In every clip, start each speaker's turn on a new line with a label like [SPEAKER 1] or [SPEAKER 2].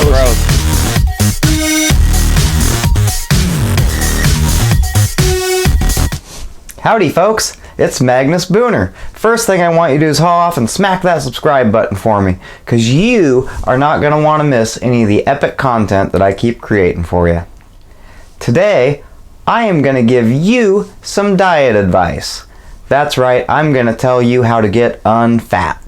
[SPEAKER 1] Gross.
[SPEAKER 2] Howdy folks, it's Magnus Booner. First thing I want you to do is haul off and smack that subscribe button for me, because you are not going to want to miss any of the epic content that I keep creating for you. Today, I am going to give you some diet advice. That's right, I'm going to tell you how to get unfat.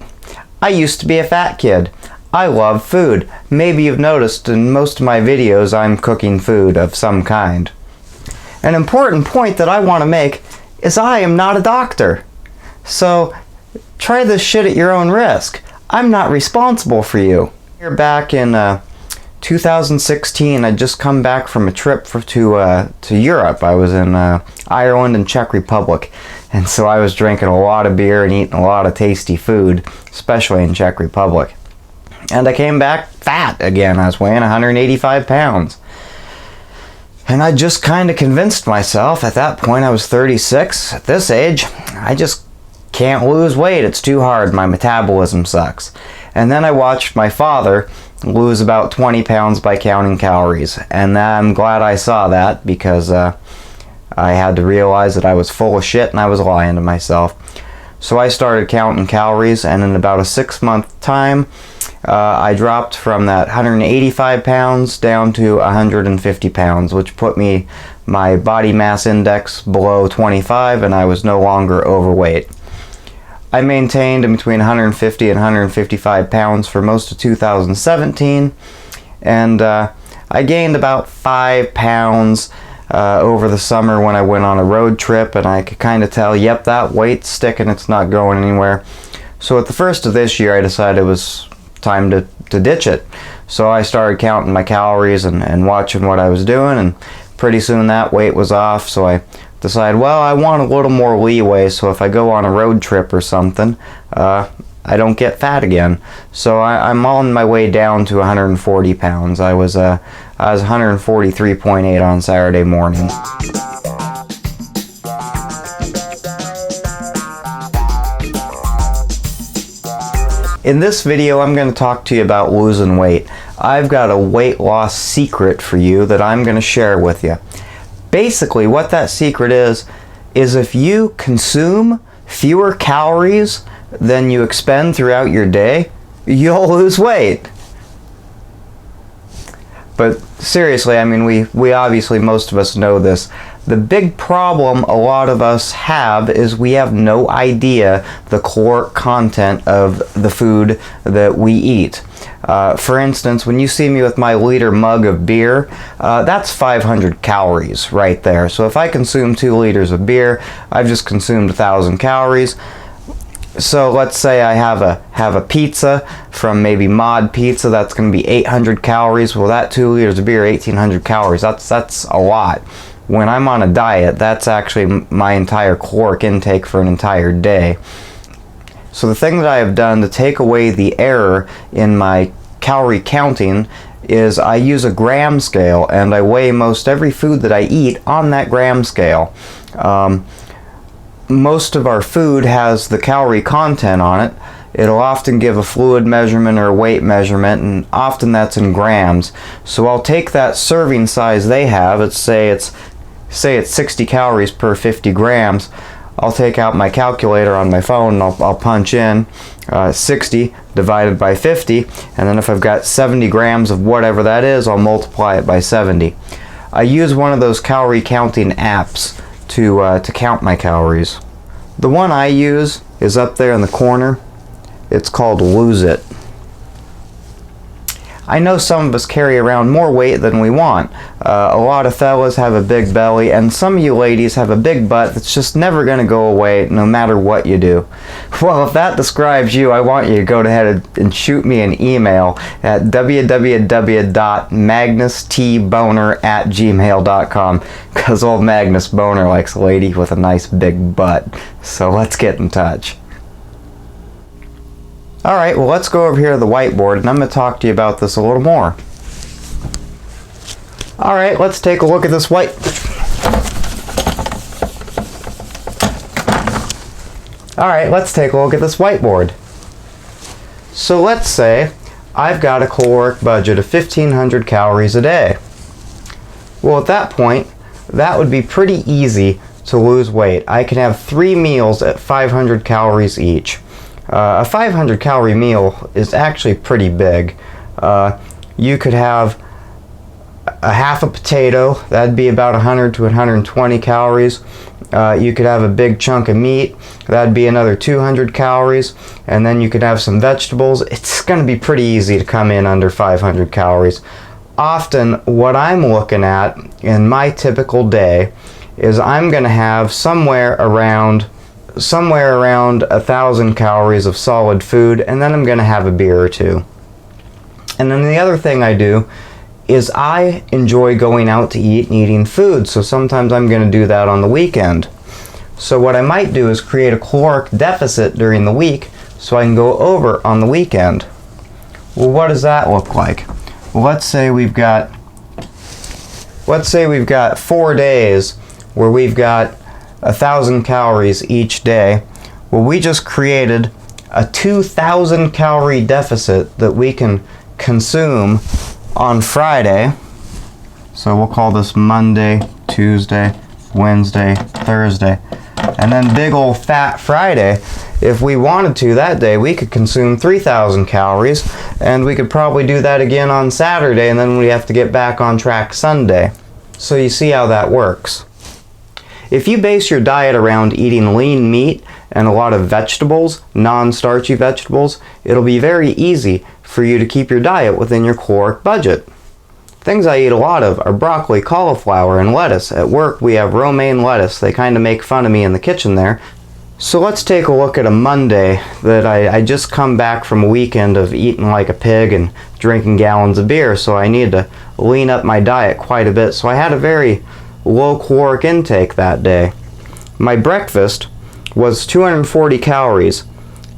[SPEAKER 2] I used to be a fat kid. I love food. Maybe you've noticed in most of my videos I'm cooking food of some kind. An important point that I want to make is I am not a doctor. So try this shit at your own risk. I'm not responsible for you. Here back in 2016, I'd just come back from a trip to Europe. I was in Ireland and Czech Republic, and so I was drinking a lot of beer and eating a lot of tasty food, especially in Czech Republic. And I came back fat again. I was weighing 185 pounds. And I just kind of convinced myself, at that point I was 36, at this age, I just can't lose weight, it's too hard, my metabolism sucks. And then I watched my father lose about 20 pounds by counting calories, and I'm glad I saw that, because I had to realize that I was full of shit and I was lying to myself. So I started counting calories, and in about a 6-month time, I dropped from that 185 pounds down to 150 pounds, which put my body mass index below 25, and I was no longer overweight. I maintained in between 150 and 155 pounds for most of 2017, and I gained about 5 pounds over the summer when I went on a road trip, and I could kind of tell, yep, that weight's sticking, it's not going anywhere. So at the first of this year, I decided it was time to ditch it. So I started counting my calories and watching what I was doing, and pretty soon that weight was off. So I decided, well, I want a little more leeway, so if I go on a road trip or something, I don't get fat again. So I'm on my way down to 140 pounds. I was 143.8 on Saturday morning. In this video, I'm going to talk to you about losing weight. I've got a weight loss secret for you that I'm going to share with you. Basically, what that secret is if you consume fewer calories than you expend throughout your day, you'll lose weight. But seriously, I mean, we obviously, most of us know this. The big problem a lot of us have is we have no idea the caloric content of the food that we eat. For instance, when you see me with my liter mug of beer, that's 500 calories right there. So if I consume 2 liters of beer, I've just consumed 1,000 calories. So let's say I have a pizza from maybe Mod Pizza, that's going to be 800 calories. Well, that 2 liters of beer, 1,800 calories. That's a lot. When I'm on a diet, that's actually my entire caloric intake for an entire day. So the thing that I have done to take away the error in my calorie counting is I use a gram scale, and I weigh most every food that I eat on that gram scale. Most of our food has the calorie content on it. It'll often give a fluid measurement or a weight measurement, and often that's in grams. So I'll take that serving size they have, say it's 60 calories per 50 grams. I'll take out my calculator on my phone and I'll punch in 60 divided by 50, and then if I've got 70 grams of whatever that is, I'll multiply it by 70. I use one of those calorie counting apps to count my calories. The one I use is up there in the corner. It's called Lose It. I know some of us carry around more weight than we want. A lot of fellas have a big belly, and some of you ladies have a big butt that's just never going to go away no matter what you do. Well, if that describes you, I want you to go ahead and shoot me an email at www.magnustboner@gmail.com, because old Magnus Boner likes a lady with a nice big butt. So let's get in touch. Alright, well, let's go over here to the whiteboard, and I'm going to talk to you about this a little more. Alright, let's take a look at this whiteboard. So let's say I've got a caloric budget of 1,500 calories a day. Well, at that point, that would be pretty easy to lose weight. I can have 3 meals at 500 calories each. A 500 calorie meal is actually pretty big. You could have a half a potato, that'd be about 100 to 120 calories. You could have a big chunk of meat, that'd be another 200 calories, and then you could have some vegetables. It's going to be pretty easy to come in under 500 calories. Often what I'm looking at in my typical day is I'm going to have somewhere around 1,000 calories of solid food, and then I'm going to have a beer or two. And then the other thing I do is I enjoy going out to eat and eating food, so sometimes I'm going to do that on the weekend. So what I might do is create a caloric deficit during the week so I can go over on the weekend. Well, what does that look like? Well, let's say we've got 4 days where we've got 1,000 calories each day. Well, we just created a 2,000 calorie deficit that we can consume on Friday. So we'll call this Monday, Tuesday, Wednesday, Thursday. And then big old fat Friday, if we wanted to that day, we could consume 3,000 calories, and we could probably do that again on Saturday, and then we have to get back on track Sunday. So you see how that works. If you base your diet around eating lean meat and a lot of vegetables, non-starchy vegetables, it'll be very easy for you to keep your diet within your caloric budget. Things I eat a lot of are broccoli, cauliflower, and lettuce. At work we have romaine lettuce. They kind of make fun of me in the kitchen there. So let's take a look at a Monday that I just come back from a weekend of eating like a pig and drinking gallons of beer, so I need to lean up my diet quite a bit. So I had a very low caloric intake that day. My breakfast was 240 calories.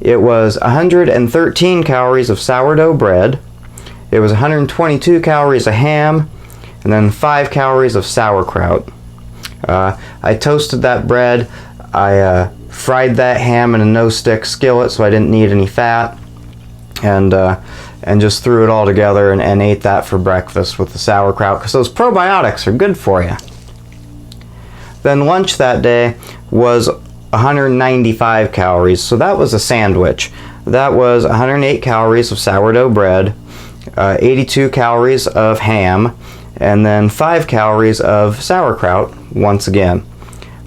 [SPEAKER 2] It was 113 calories of sourdough bread. It was 122 calories of ham, and then 5 calories of sauerkraut. I toasted that bread. I fried that ham in a no-stick skillet so I didn't need any fat, and just threw it all together and ate that for breakfast with the sauerkraut, because those probiotics are good for you. Then lunch that day was 195 calories, so that was a sandwich. That was 108 calories of sourdough bread, 82 calories of ham, and then 5 calories of sauerkraut once again.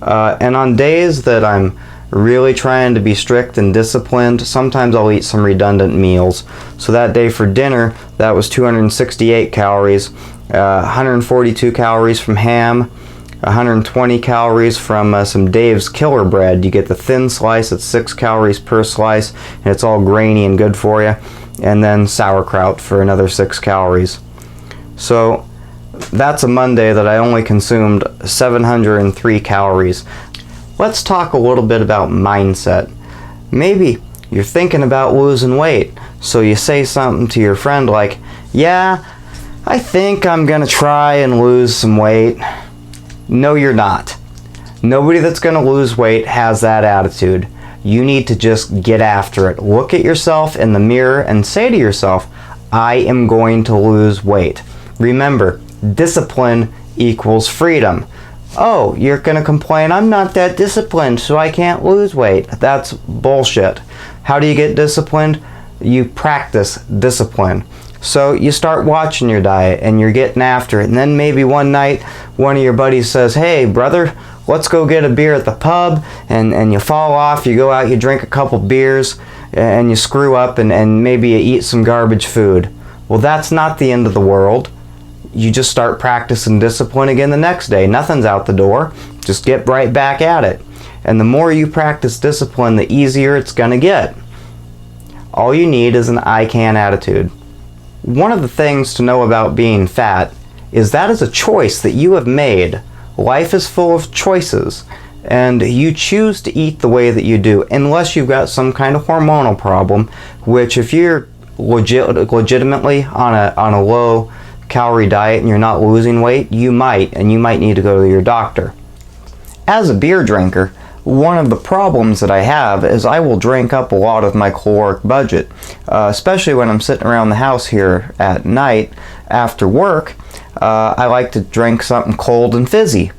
[SPEAKER 2] And on days that I'm really trying to be strict and disciplined, sometimes I'll eat some redundant meals. So that day for dinner, that was 268 calories, 142 calories from ham, 120 calories from some Dave's Killer Bread. You get the thin slice, it's 6 calories per slice, and it's all grainy and good for you. And then sauerkraut for another 6 calories. So that's a Monday that I only consumed 703 calories. Let's talk a little bit about mindset. Maybe you're thinking about losing weight, so you say something to your friend like, "Yeah, I think I'm gonna try and lose some weight." No, you're not. Nobody that's gonna lose weight has that attitude. You need to just get after it. Look at yourself in the mirror and say to yourself, "I am going to lose weight." Remember, discipline equals freedom. Oh, you're going to complain, "I'm not that disciplined, so I can't lose weight." That's bullshit. How do you get disciplined? You practice discipline. So you start watching your diet and you're getting after it, and then maybe one night one of your buddies says, "Hey brother, let's go get a beer at the pub," and you fall off, you go out, you drink a couple beers, and you screw up, and maybe you eat some garbage food. Well, that's not the end of the world. You just start practicing discipline again the next day. Nothing's out the door. Just get right back at it. And the more you practice discipline, the easier it's going to get. All you need is an "I can" attitude. One of the things to know about being fat is that is a choice that you have made. Life is full of choices, and you choose to eat the way that you do, unless you've got some kind of hormonal problem, which if you're legitimately on a low calorie diet and you're not losing weight, you might need to go to your doctor. As a beer drinker, one of the problems that I have is I will drink up a lot of my caloric budget, especially when I'm sitting around the house here at night after work. I like to drink something cold and fizzy.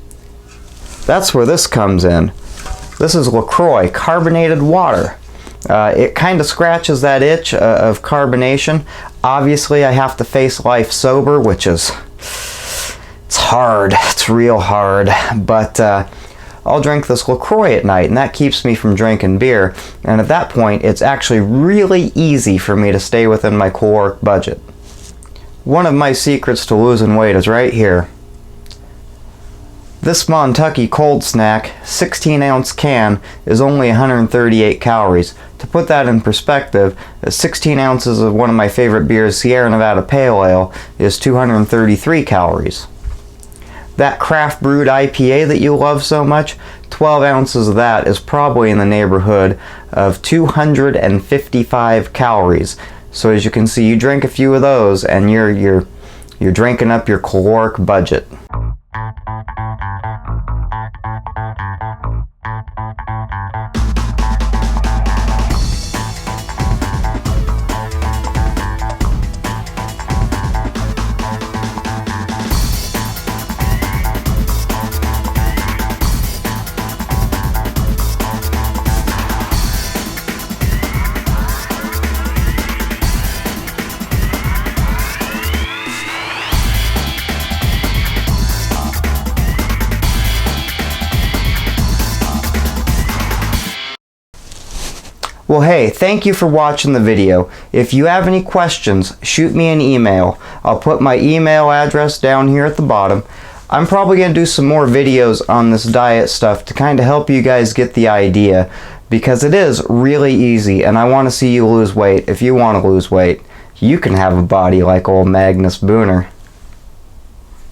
[SPEAKER 2] That's where this comes in. This is LaCroix carbonated water. It kind of scratches that itch of carbonation. Obviously, I have to face life sober, which is, it's hard. It's real hard. But I'll drink this LaCroix at night, and that keeps me from drinking beer. And at that point, it's actually really easy for me to stay within my caloric budget. One of my secrets to losing weight is right here. This Montucky cold snack 16-ounce can is only 138 calories. To put that in perspective, 16 ounces of one of my favorite beers, Sierra Nevada Pale Ale, is 233 calories. That craft brewed IPA that you love so much, 12 ounces of that is probably in the neighborhood of 255 calories. So as you can see, you drink a few of those and you're drinking up your caloric budget. Well, hey, thank you for watching the video. If you have any questions, shoot me an email. I'll put my email address down here at the bottom. I'm probably going to do some more videos on this diet stuff to kind of help you guys get the idea, because it is really easy, and I want to see you lose weight. If you want to lose weight, you can have a body like old Magnus Booner.